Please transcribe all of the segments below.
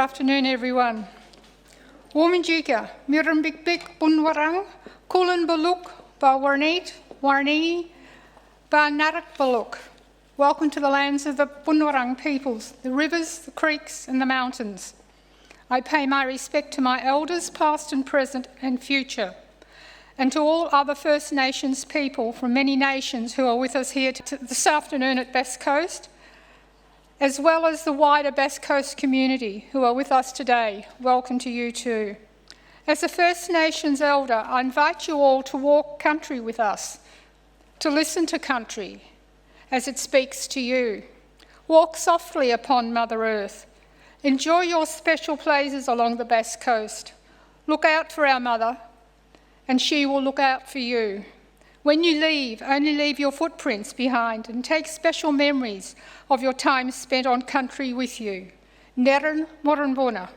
afternoon, everyone. Wonthaggi, Mirambik Bunwarang, Kulan Baluk, Bawarnit, Warni, Narak Baluk. Welcome to the lands of the Bunwarang peoples, the rivers, the creeks and the mountains. I pay my respect to my elders, past and present and future, and to all other First Nations people from many nations who are with us here this afternoon at Bass Coast, as well as the wider Bass Coast community who are with us today. Welcome to you too. As a First Nations elder, I invite you all to walk country with us, to listen to country as it speaks to you. Walk softly upon Mother Earth. Enjoy your special places along the Bass Coast. Look out for our mother, and she will look out for you. When you leave, only leave your footprints behind and take special memories of your time spent on country with you. Neran Moranbona.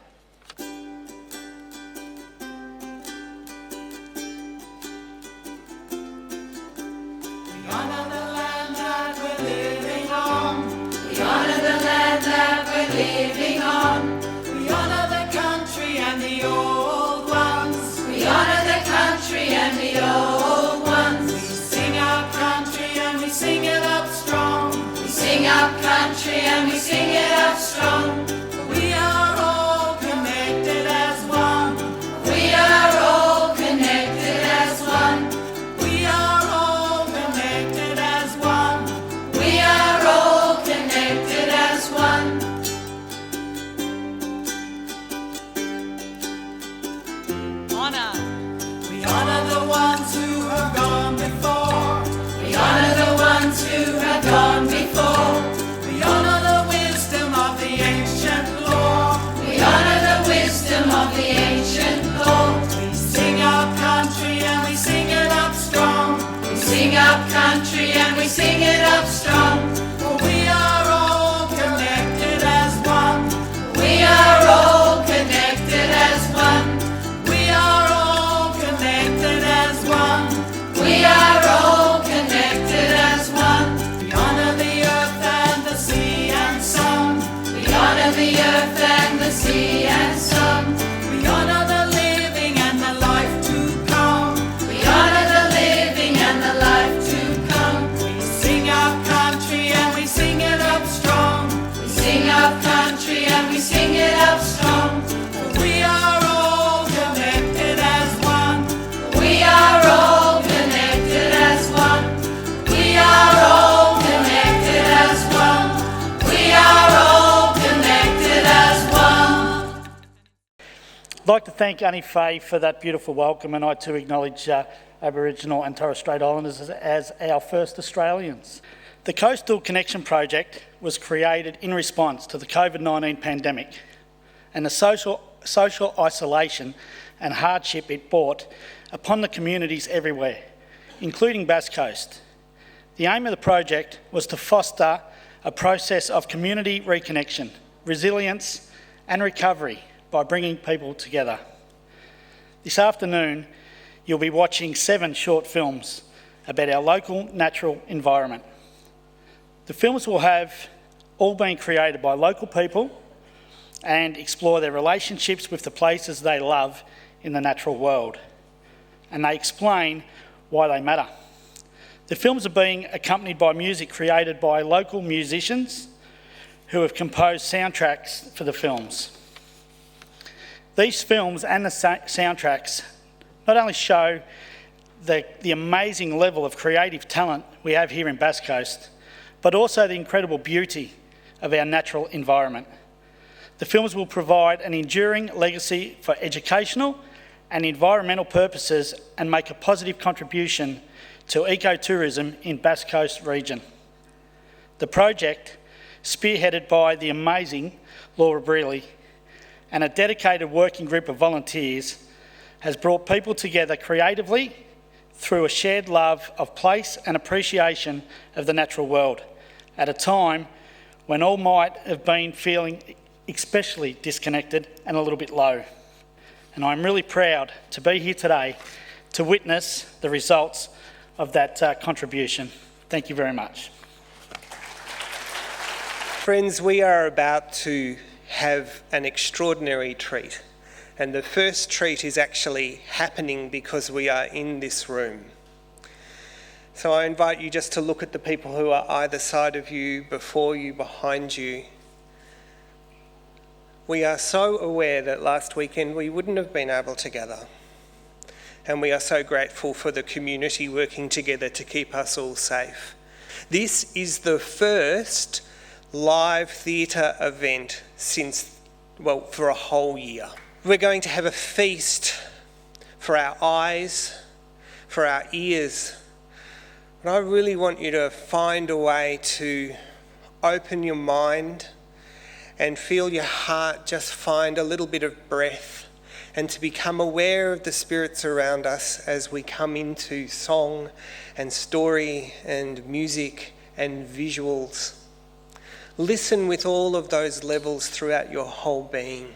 Living on. We honour the country and the old ones. We honour the country and the old ones. We sing our country and we sing it up strong. We sing our country and we sing it up strong. We are all connected as one. We are all connected as one. We are all connected as one. We are all connected as one. We honour the ones who have gone before. We honour the ones who have gone before. We honour the wisdom of the ancient law. We honour the wisdom of the ancient law. We sing our country and we sing it up strong. We sing our country and we sing it up strong. For we are all connected as one. We are all connected as one. We are all connected as one. We are all connected as one. We honour the earth and the sea and sun. We honour the earth and the sea and sun. We honour the living and the life to come. We honour the living and the life to come. We sing our country and we sing it up strong. We sing our country and we sing it up strong. For we are all connected as one. We are all connected as one. We are all connected as one. We are all connected as one. I'd like to thank Annie Fay for that beautiful welcome, and I too acknowledge Aboriginal and Torres Strait Islanders as our first Australians. The Coastal Connection Project was created in response to the COVID-19 pandemic and the social isolation and hardship it brought upon the communities everywhere, including Bass Coast. The aim of the project was to foster a process of community reconnection, resilience and recovery by bringing people together. This afternoon, you'll be watching 7 short films about our local natural environment. The films will have all been created by local people and explore their relationships with the places they love in the natural world, and they explain why they matter. The films are being accompanied by music created by local musicians who have composed soundtracks for the films. These films and the soundtracks not only show the amazing level of creative talent we have here in Bass Coast, but also the incredible beauty of our natural environment. The films will provide an enduring legacy for educational and environmental purposes and make a positive contribution to ecotourism in Bass Coast region. The project, spearheaded by the amazing Laura Brearley and a dedicated working group of volunteers, has brought people together creatively through a shared love of place and appreciation of the natural world at a time when all might have been feeling especially disconnected and a little bit low. And I'm really proud to be here today to witness the results of that contribution. Thank you very much. Friends, we are about to have an extraordinary treat. And the first treat is actually happening because we are in this room. So I invite you just to look at the people who are either side of you, before you, behind you. We are so aware that last weekend we wouldn't have been able to gather. And we are so grateful for the community working together to keep us all safe. This is the first live theatre event for a whole year. We're going to have a feast for our eyes, for our ears. And I really want you to find a way to open your mind and feel your heart just find a little bit of breath, and to become aware of the spirits around us as we come into song and story and music and visuals. Listen with all of those levels throughout your whole being.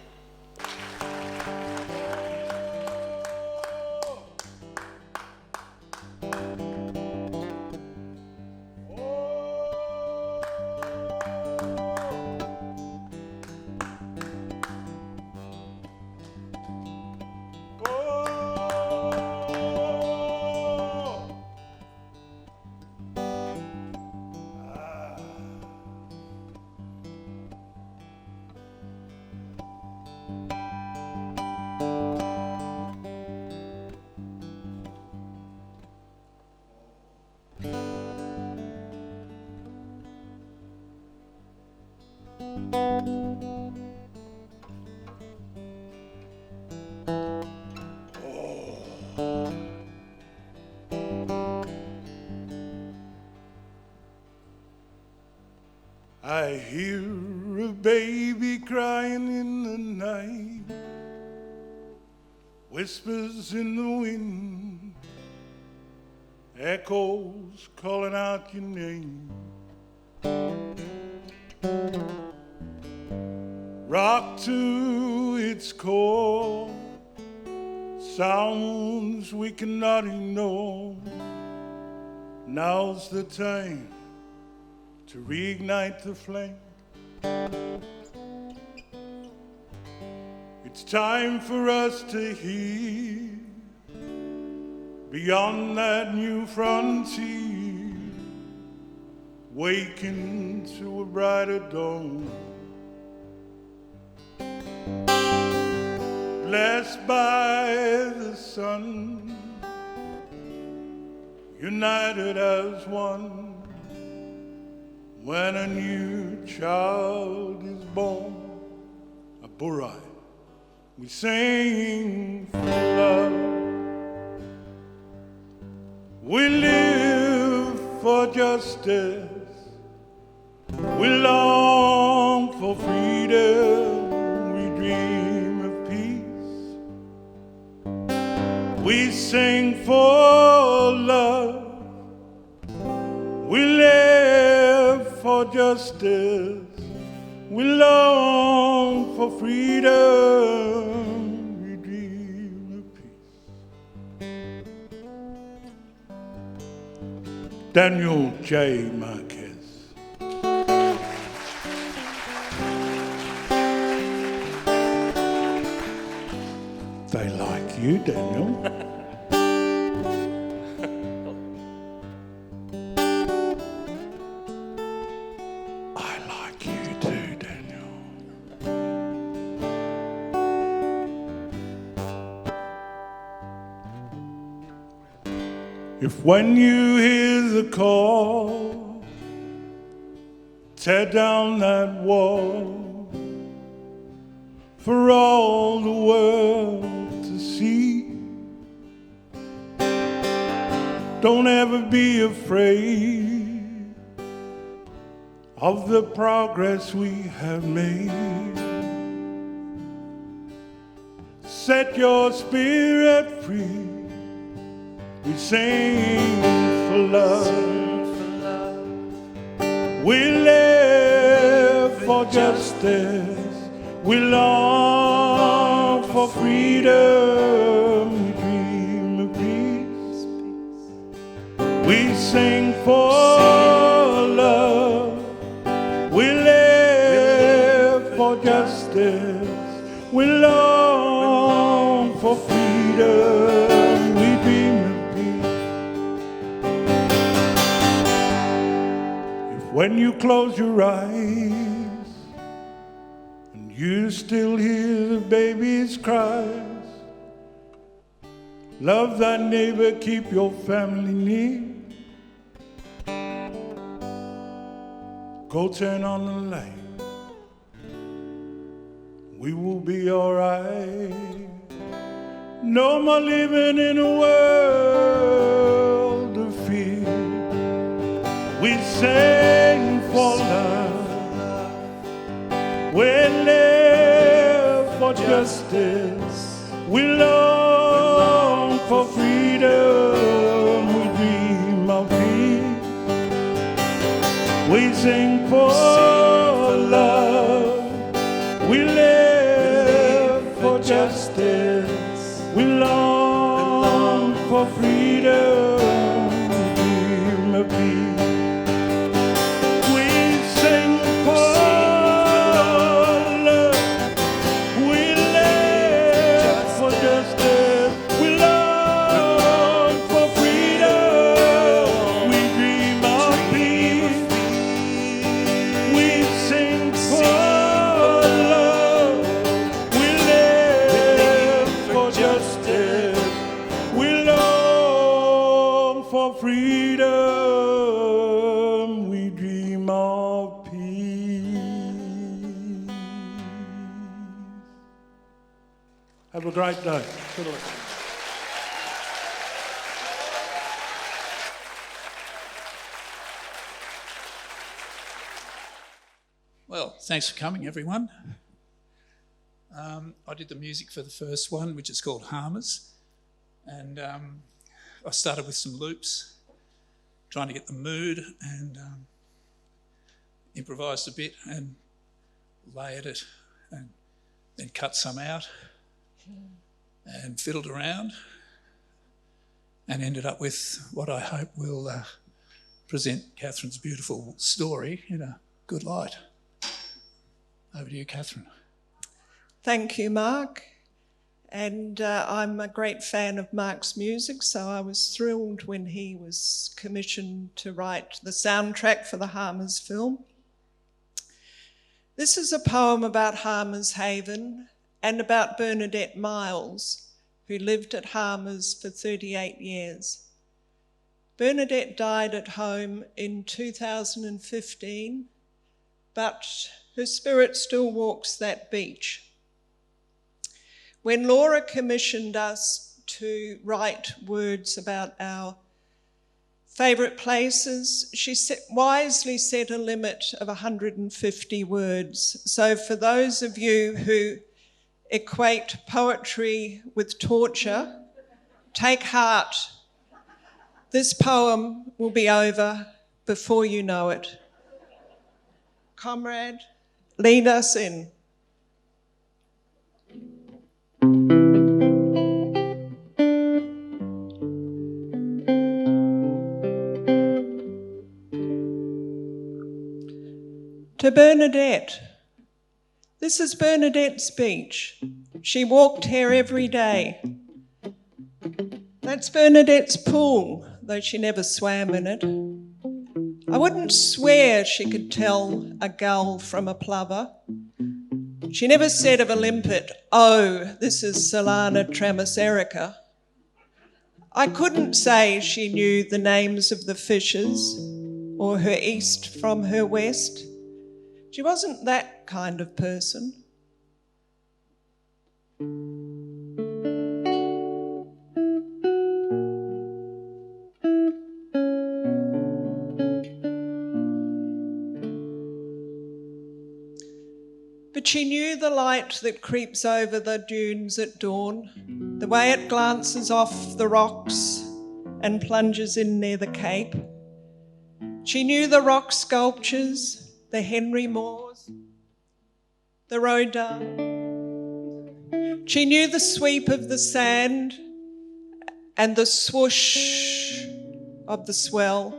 I hear a baby crying in the night, whispers in the wind, echoes calling out your name. Rock to its core, sounds we cannot ignore. Now's the time to reignite the flame. It's time for us to hear beyond that new frontier, waking to a brighter dawn. Blessed by the sun, united as one. When a new child is born, a burai, we sing for love. We live for justice, we long for freedom, we dream of peace. We sing for love, we live for justice, we long for freedom, we dream of peace. Daniel J. Marquez. They like you, Daniel. If when you hear the call, tear down that wall for all the world to see. Don't ever be afraid of the progress we have made. Set your spirit free. We sing for love. We live for justice. We long for freedom. We dream of peace. We sing for love. We live for justice. We long for freedom. We dream of peace. If when you close your eyes and you still hear the baby's cries, love thy neighbor, keep your family near. Go turn on the light, we will be alright. No more living in a world of fear. We sing for love, we live for justice. We long for freedom, we dream of peace. We sing for love, we live for justice. We long for freedom, we dream of peace. We sing for love, we live for justice. We long for freedom, we dream of peace. We sing for love, we live for justice. We long for freedom, we dream of peace. Have a great day. Good luck. Well, thanks for coming, everyone. I did the music for the first one, which is called Harmers, and I started with some loops, trying to get the mood, and improvised a bit and layered it, and then cut some out, and fiddled around, and ended up with what I hope will present Catherine's beautiful story in a good light. Over to you, Catherine. Thank you, Mark. And I'm a great fan of Mark's music, so I was thrilled when he was commissioned to write the soundtrack for the Harmers film. This is a poem about Harmers Haven and about Bernadette Miles, who lived at Harmers for 38 years. Bernadette died at home in 2015, but her spirit still walks that beach. When Laura commissioned us to write words about our favourite places, she wisely set a limit of 150 words. So for those of you who equate poetry with torture, take heart. This poem will be over before you know it. Comrade, lead us in. To Bernadette. This is Bernadette's beach. She walked here every day. That's Bernadette's pool, though she never swam in it. I wouldn't swear she could tell a gull from a plover. She never said of a limpet, "Oh, this is Solana tramoserica." I couldn't say she knew the names of the fishes or her east from her west. She wasn't that kind of person. But she knew the light that creeps over the dunes at dawn, the way it glances off the rocks and plunges in near the cape. She knew the rock sculptures, the Henry Moores, the Rodin. She knew the sweep of the sand and the swoosh of the swell.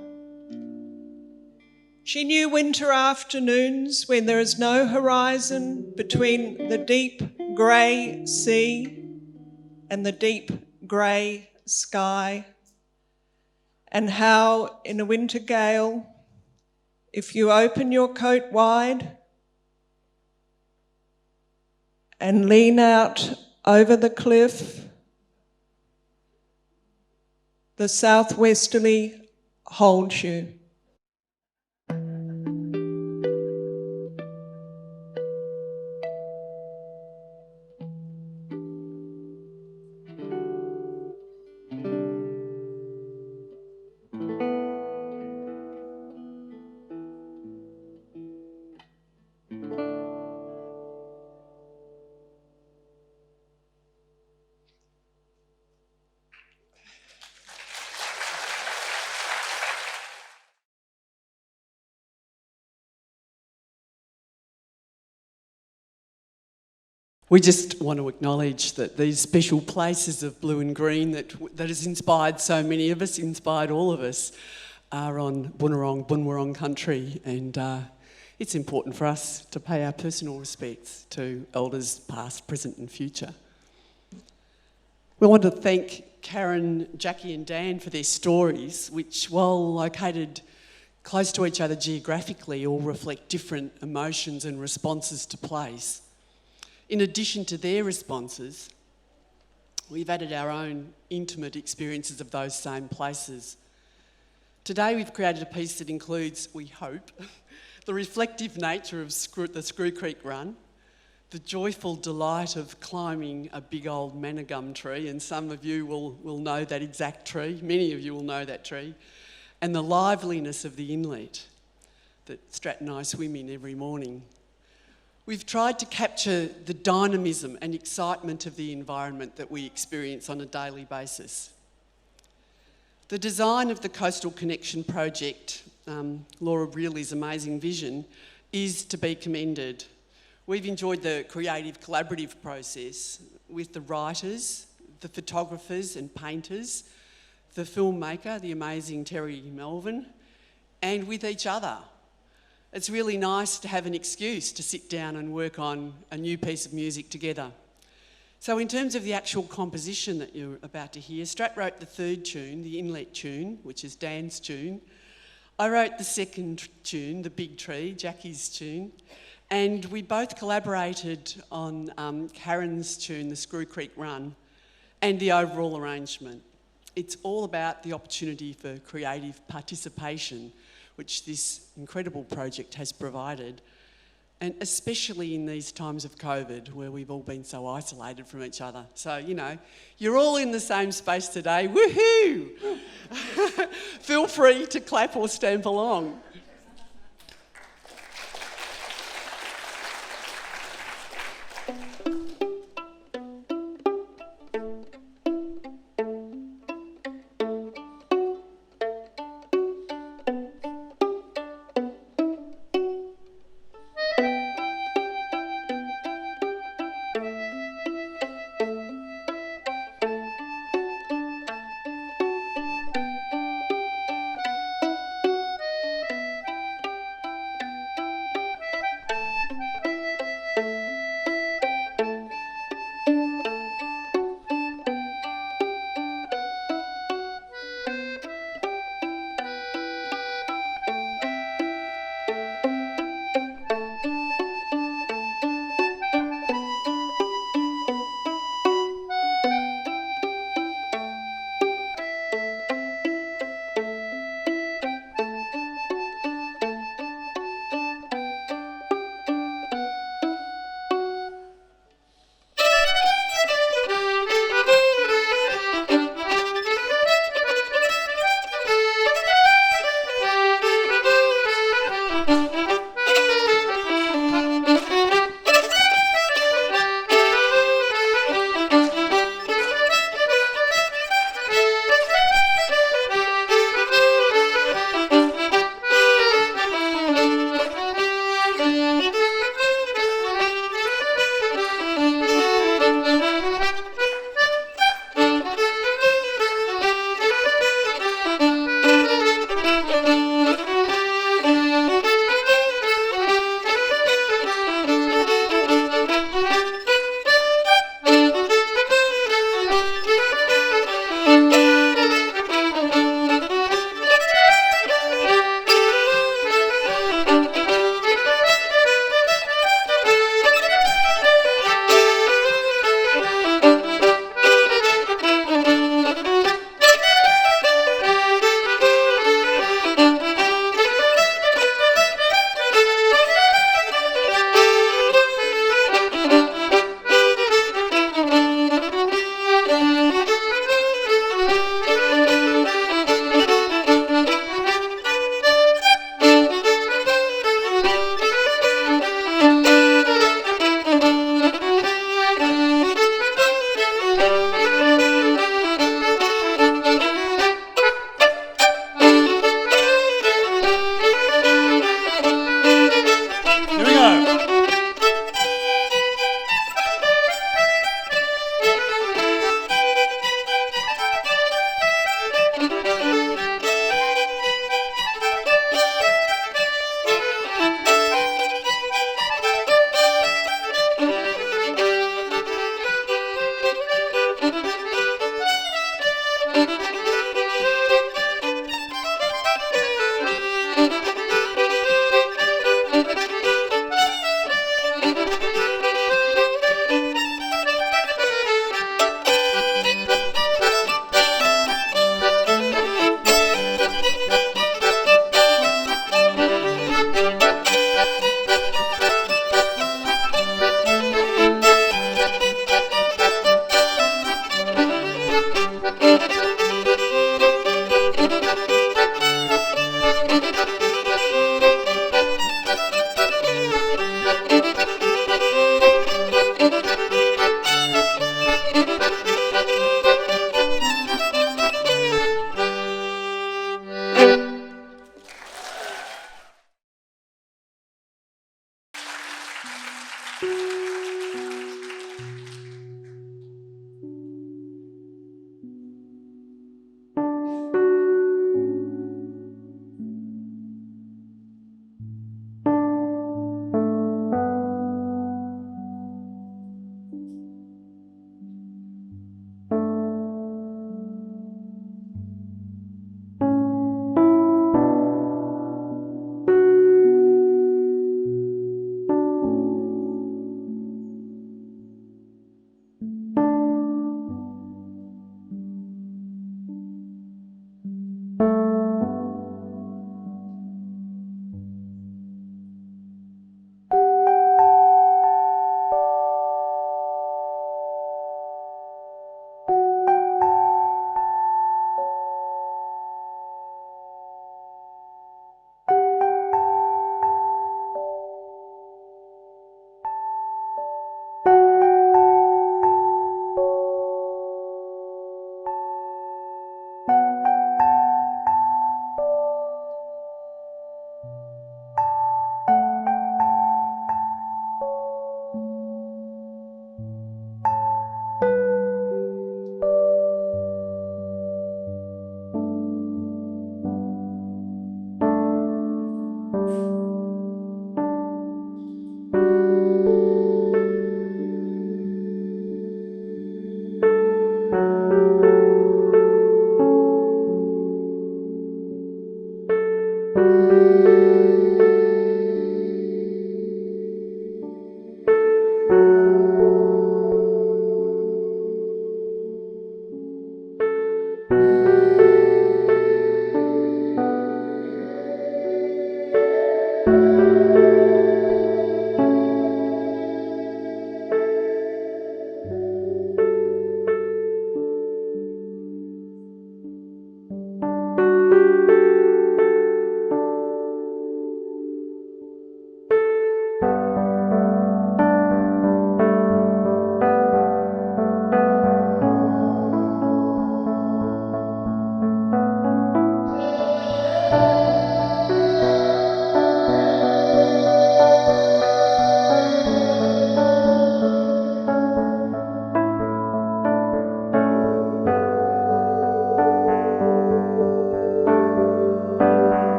She knew winter afternoons when there is no horizon between the deep grey sea and the deep grey sky, and how in a winter gale, if you open your coat wide and lean out over the cliff, the southwesterly holds you. We just want to acknowledge that these special places of blue and green that has inspired so many of us, inspired all of us, are on Bunurong country, and it's important for us to pay our personal respects to elders past, present and future. We want to thank Karen, Jackie and Dan for their stories, which, while located close to each other geographically, all reflect different emotions and responses to place. In addition to their responses, we've added our own intimate experiences of those same places. Today we've created a piece that includes, we hope, the reflective nature of the Screw Creek Run, the joyful delight of climbing a big old manna gum tree, and some of you will know that exact tree, many of you will know that tree, and the liveliness of the inlet that Strat and I swim in every morning. We've tried to capture the dynamism and excitement of the environment that we experience on a daily basis. The design of the Coastal Connection project, Laura Brearley's amazing vision, is to be commended. We've enjoyed the creative collaborative process with the writers, the photographers and painters, the filmmaker, the amazing Terry Melvin, and with each other. It's really nice to have an excuse to sit down and work on a new piece of music together. So in terms of the actual composition that you're about to hear, Strat wrote the third tune, the inlet tune, which is Dan's tune. I wrote the second tune, the big tree, Jackie's tune. And we both collaborated on Karen's tune, the Screw Creek Run, and the overall arrangement. It's all about the opportunity for creative participation, which this incredible project has provided, and especially in these times of COVID where we've all been so isolated from each other. So, you know, you're all in the same space today, woohoo! Feel free to clap or stamp along.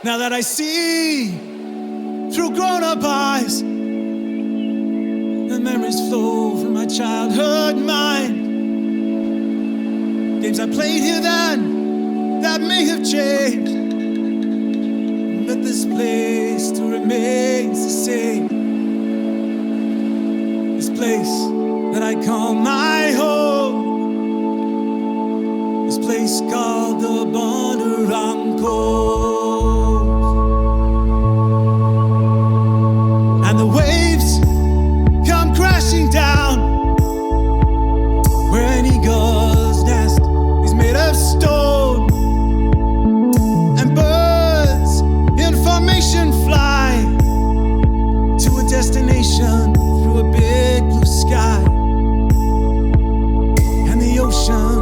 Now that I see through grown-up eyes, the memories flow from my childhood mind. Games I played here then that may have changed, but this place still remains the same. This place that I call my home, this place called the Wonthaggi Coast. And the waves come crashing down where an eagle's nest is made of stone, and birds in formation fly to a destination through a big blue sky. And the ocean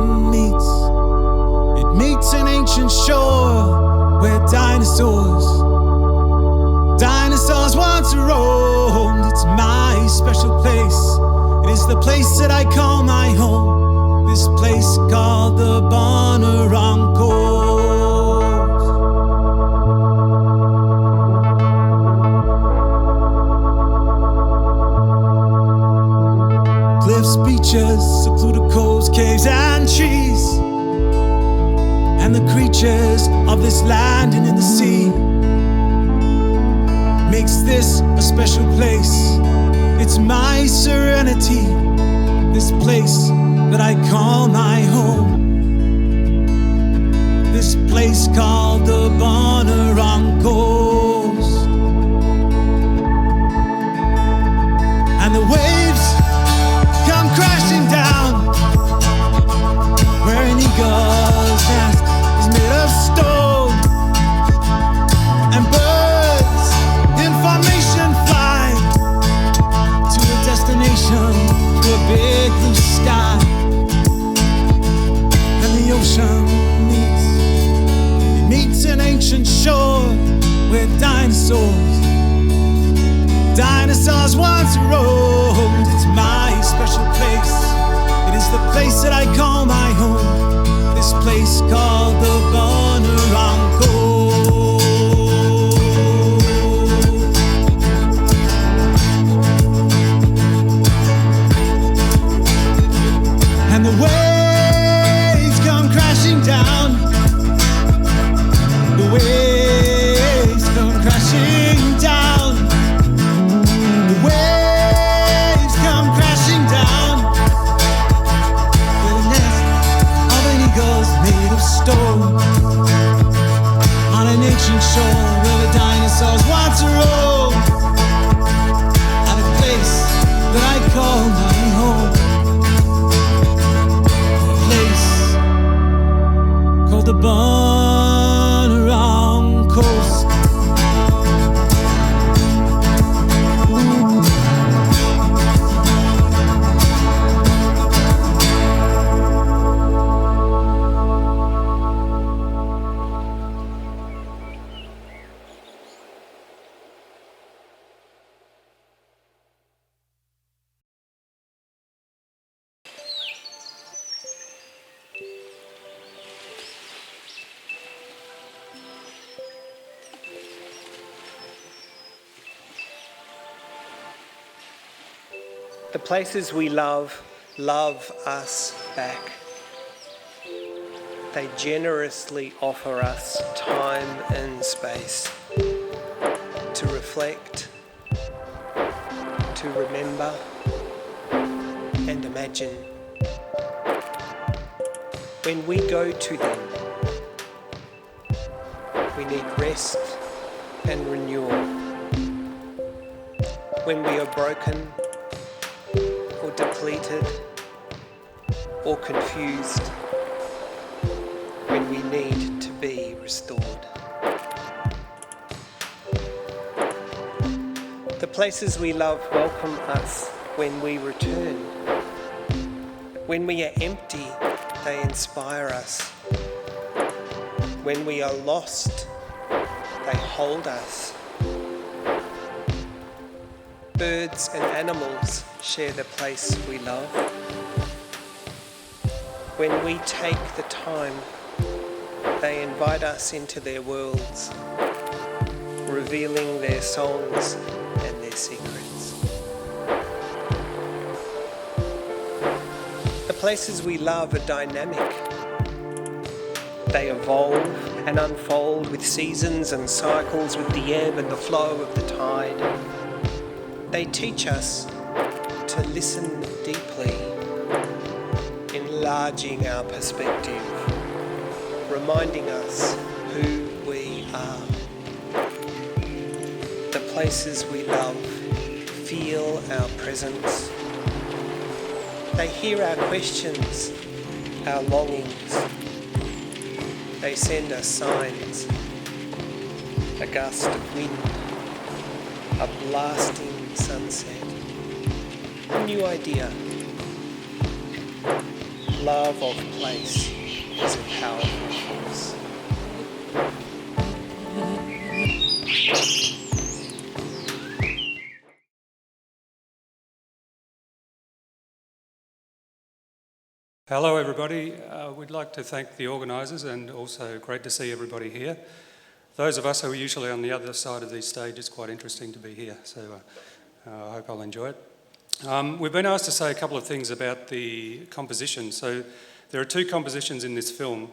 meets an ancient shore where dinosaurs once roamed. It's my special place. It is the place that I call my home. This place called the Wonthaggi Coast. Cliffs, beaches, secluded coves, caves and trees, and the creatures of this land and in the sea makes this a special place. It's my serenity, this place that I call my home. This place called the Wonthaggi Coast. And the waves come crashing down where an eagle's nest is made of stone, and birds in formation fly to a destination through a big blue sky. And the ocean meets an ancient shore where dinosaurs once roamed. It's my special place. It is the place that I call my home. This place called the Wonthaggi Coast. And the waves come crashing down. The waves come crashing down. The waves come crashing down. The nest of an eagle's made of stone on an ancient shore where the dinosaurs once roamed. At a place that I call my home. Called the Wonthaggi Coast. The places we love us back. They generously offer us time and space to reflect, to remember and imagine. When we go to them, we need rest and renewal. When we are broken or depleted or confused, when we need to be restored. The places we love welcome us when we return. When we are empty, they inspire us. When we are lost, they hold us. Birds and animals share the place we love. When we take the time, they invite us into their worlds. revealing their songs and their secrets. The places we love are dynamic. They evolve and unfold with seasons and cycles, with the ebb and the flow of the tide. They teach us to listen deeply, enlarging our perspective, reminding us who we are. The places we love feel our presence. They hear our questions, our longings. They send us signs, a gust of wind, a blasting sunset, a new idea. Love of place is a powerful force. Hello everybody, we'd like to thank the organisers and also great to see everybody here. Those of us who are usually on the other side of these stages, it's quite interesting to be here, so I hope I'll enjoy it. We've been asked to say a couple of things about the composition. So there are two compositions in this film.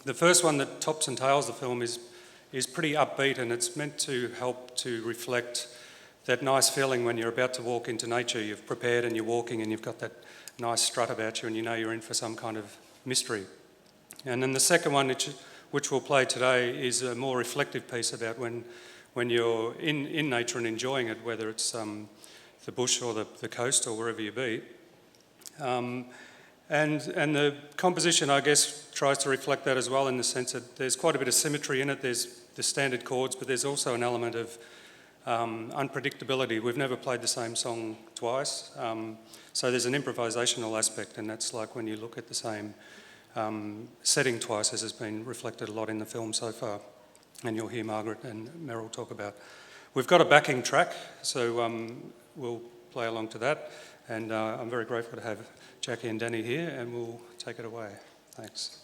The first one that tops and tails the film is pretty upbeat, and it's meant to help to reflect that nice feeling when you're about to walk into nature. You've prepared and you're walking and you've got that nice strut about you and you know you're in for some kind of mystery. And then the second one, which we'll play today, is a more reflective piece about when you're in nature and enjoying it, whether it's the bush or the coast or wherever you be. And the composition, I guess, tries to reflect that as well, in the sense that there's quite a bit of symmetry in it. There's the standard chords, but there's also an element of unpredictability. We've never played the same song twice. So there's an improvisational aspect, and that's like when you look at the same setting twice, as has been reflected a lot in the film so far, and you'll hear Margaret and Meryl talk about. We've got a backing track, so we'll play along to that, and I'm very grateful to have Jackie and Danny here, and we'll take it away. Thanks.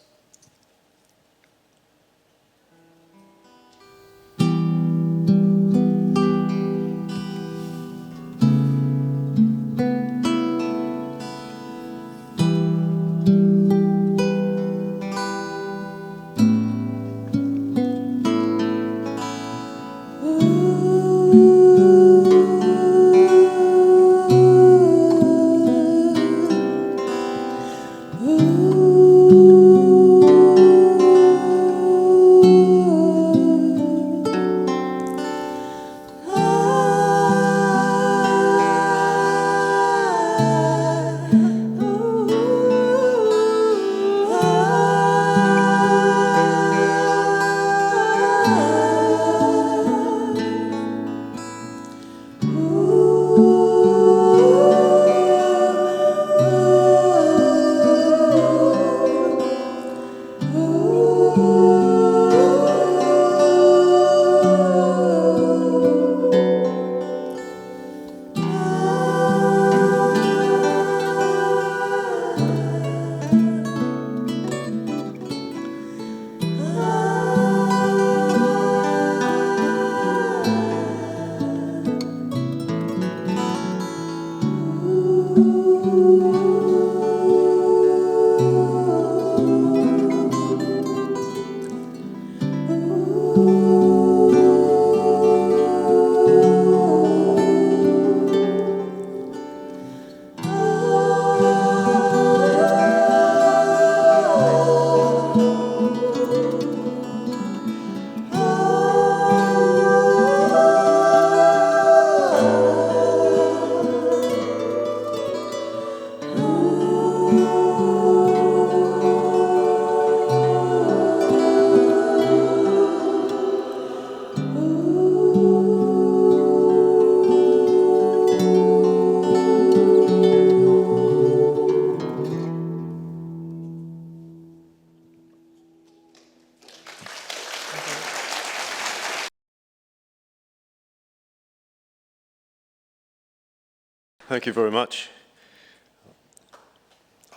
Thank you very much.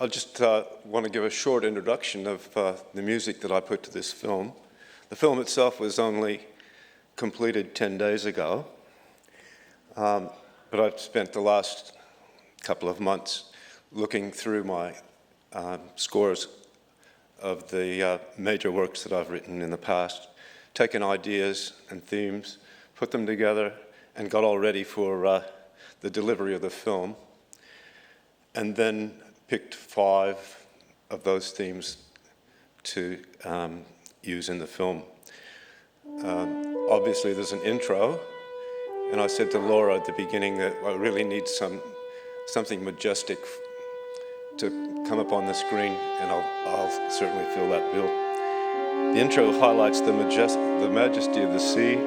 I just want to give a short introduction of the music that I put to this film. The film itself was only completed 10 days ago, but I've spent the last couple of months looking through my scores of the major works that I've written in the past, taken ideas and themes, put them together, and got all ready for the delivery of the film, and then picked 5 of those themes to use in the film. Obviously, there's an intro, and I said to Laura at the beginning that I really need something majestic to come up on the screen, and I'll certainly fill that bill. The intro highlights the majesty of the sea.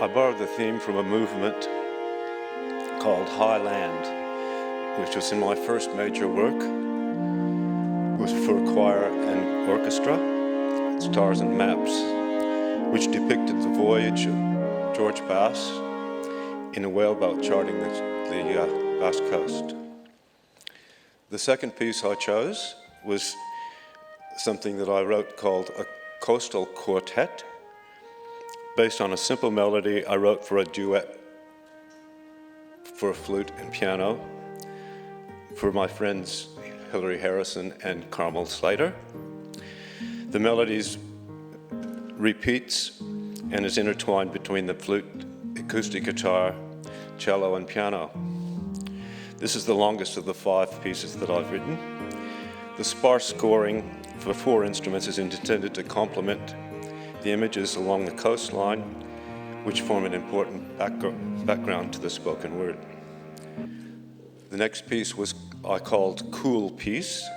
I borrowed the theme from a movement called High Land, which was in my first major work. It was for choir and orchestra, Stars and Maps, which depicted the voyage of George Bass in a whaleboat charting the Basque Coast. The second piece I chose was something that I wrote called a coastal quartet, based on a simple melody I wrote for a duet for flute and piano for my friends Hilary Harrison and Carmel Slater. The melody repeats and is intertwined between the flute, acoustic guitar, cello, and piano. This is the longest of the 5 pieces that I've written. The sparse scoring for 4 instruments is intended to complement the images along the coastline, which form an important background to the spoken word. The next piece I called Cool Piece,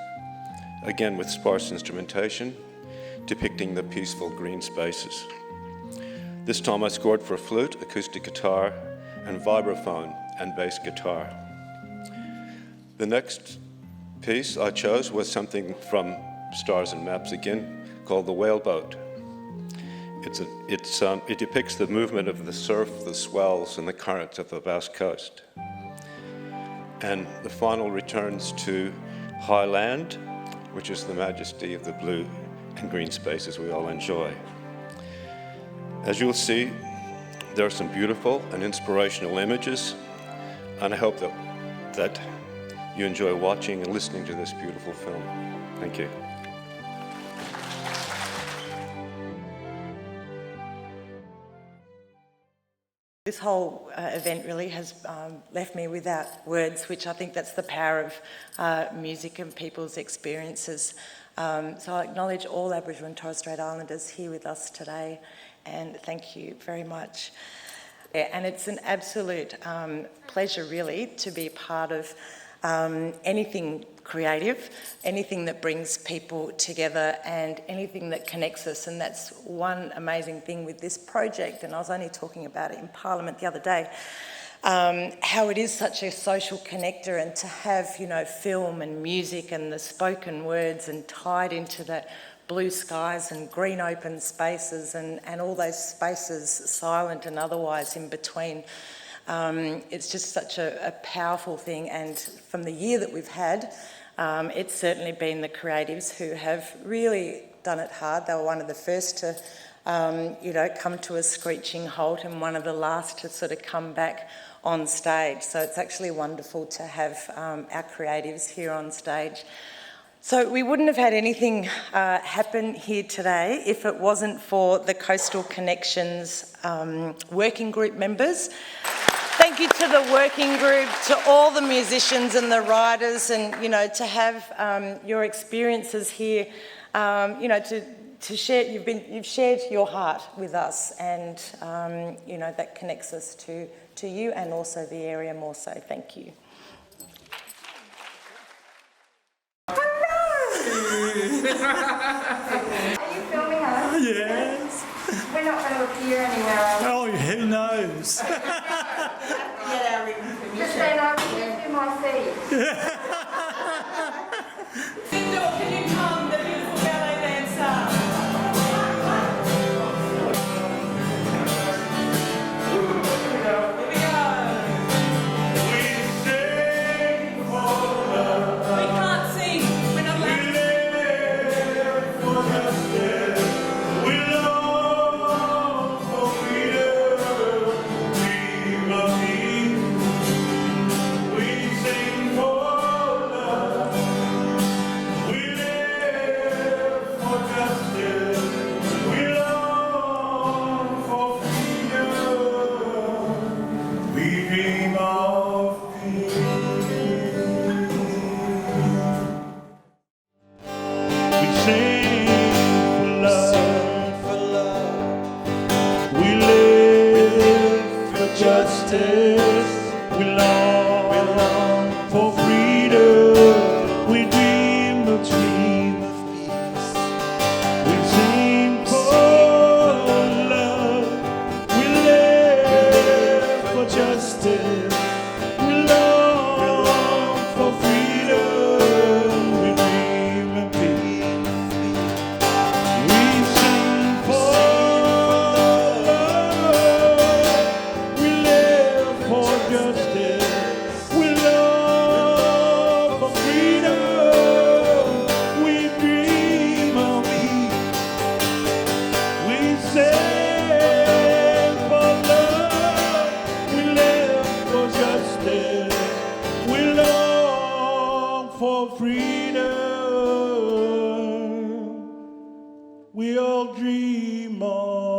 again with sparse instrumentation, depicting the peaceful green spaces. This time I scored for flute, acoustic guitar, and vibraphone and bass guitar. The next piece I chose was something from Stars and Maps again, called The Whaleboat. It depicts the movement of the surf, the swells, and the currents of the Basque Coast. And the final returns to High Land, which is the majesty of the blue and green spaces we all enjoy. As you'll see, there are some beautiful and inspirational images, and I hope that you enjoy watching and listening to this beautiful film. Thank you. This whole event really has left me without words, which I think that's the power of music and people's experiences. So I acknowledge all Aboriginal and Torres Strait Islanders here with us today, and thank you very much. And it's an absolute pleasure really to be part of anything creative, anything that brings people together and anything that connects us. And that's one amazing thing with this project, and I was only talking about it in Parliament the other day, how it is such a social connector, and to have, you know, film and music and the spoken words and tied into that blue skies and green open spaces and all those spaces, silent and otherwise, in between. It's just such a powerful thing, and from the year that we've had, it's certainly been the creatives who have really done it hard. They were one of the first to, come to a screeching halt, and one of the last to sort of come back on stage. So it's actually wonderful to have our creatives here on stage. So we wouldn't have had anything happen here today if it wasn't for the Coastal Connections working group members. Thank you to the working group, to all the musicians and the writers, and, you know, to have your experiences here, to share. You've shared your heart with us, and that connects us to you and also the area more so. Thank you. Are you filming us? Yes. We're not going to appear anywhere else. Oh, who knows? Get our written permission. Just stand over here to my seat. Can you come, the beautiful ballet dancer? We long for for freedom we all dream of.